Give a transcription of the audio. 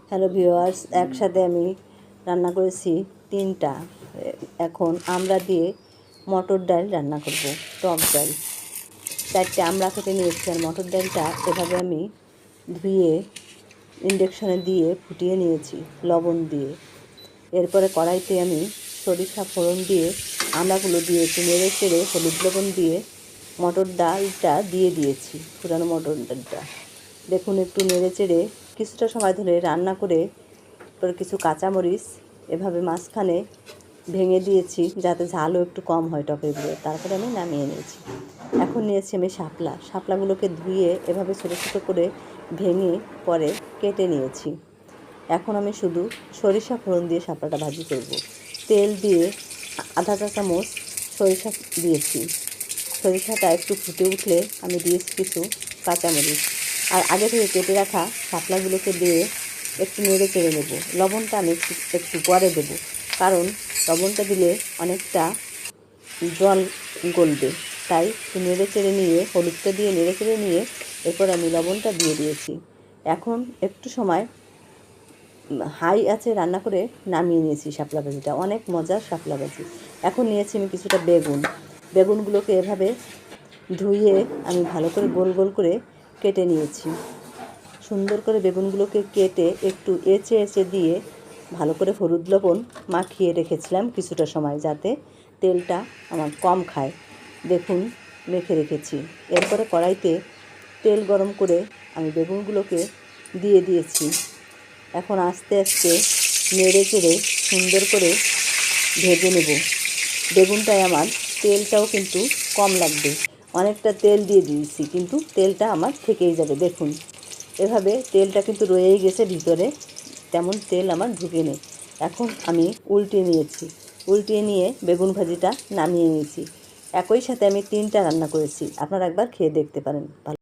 Hello viewers, একসাথে আমি রান্না করেছি তিনটা। এখন আমরা দিয়ে মটর ডাল রান্না করব, টক ডাল। 4টে আমরা কেটে নিয়েছি, আর মটর ডালটা এভাবে আমি ধুয়ে ইন্ডাকশনে দিয়ে ফুটিয়ে নিয়েছি লবণ দিয়ে। এরপরে কড়াইতে আমি সরিষা ফোড়ন দিয়ে আমড়াগুলো দিয়ে একটু নেড়ে চেড়ে হলুদ লবণ দিয়ে মটর ডালটা দিয়ে দিয়েছি, ফুটানো মটর ডালটা। দেখুন, একটু নেড়ে চেড়ে কিছুটা সময় ধরে রান্না করে তারপর কিছু কাঁচামরিচ এভাবে মাঝখানে ভেঙে দিয়েছি যাতে ঝালও একটু কম হয় টকের গুঁড়ো। তারপরে আমি নামিয়ে নিয়েছি। এখন নিয়েছি আমি শাপলাগুলোকে ধুয়ে এভাবে ছোটো ছোটো করে ভেঙে পরে কেটে নিয়েছি। এখন আমি শুধু সরিষা ফোড়ন দিয়ে শাপলাটা ভাজি করব। তেল দিয়ে আধা চা চামচ সরিষা দিয়েছি। সরিষাটা একটু ফুটে উঠলে আমি দিয়েছি কিছু কাঁচামরিচ, আর আগে থেকে কেটে রাখা শাপলাগুলোকে দিয়ে একটু নেড়ে চেড়ে নেব। লবণটা আমি একটু পরে দেবো, কারণ লবণটা দিলে অনেকটা জল গলবে। তাই একটু নেড়ে চেড়ে নিয়ে হলুদটা দিয়ে নেড়ে চেড়ে নিয়ে এরপর আমি লবণটা দিয়ে দিয়েছি। এখন একটু সময় হাই আছে রান্না করে নামিয়ে নিয়েছি শাপলা ভাজিটা। অনেক মজার শাপলা ভাজি। এখন নিয়েছি আমি কিছুটা বেগুনগুলোকে এভাবে ধুয়ে আমি ভালো করে গোল গোল করে কেটে নিয়েছি। সুন্দর করে বেগুনগুলোকে কেটে একটু এঁচে দিয়ে ভালো করে হলুদ লবণ মাখিয়ে রেখেছিলাম কিছুটা সময়, যাতে তেলটা আমার কম খায়। দেখুন, মেখে রেখেছি। এরপরে কড়াইতে তেল গরম করে আমি বেগুনগুলোকে দিয়ে দিয়েছি। এখন আস্তে আস্তে নেড়ে চেড়ে সুন্দর করে ভেজে নেব। বেগুনটায় আমার তেলটাও কিন্তু কম লাগবে। অনেকটা তেল দিয়ে দিয়েছি, কিন্তু তেলটা আমার থেকেই যাবে। দেখুন, এভাবে তেলটা কিন্তু রয়েই গেছে ভিতরে, তেমন তেল আমার ঢুকে নেই। এখন আমি উল্টিয়ে নিয়ে বেগুন ভাজিটা নামিয়ে নিয়েছি। একই সাথে আমি 3টা রান্না করেছি। আপনারা একবার খেয়ে দেখতে পারেন।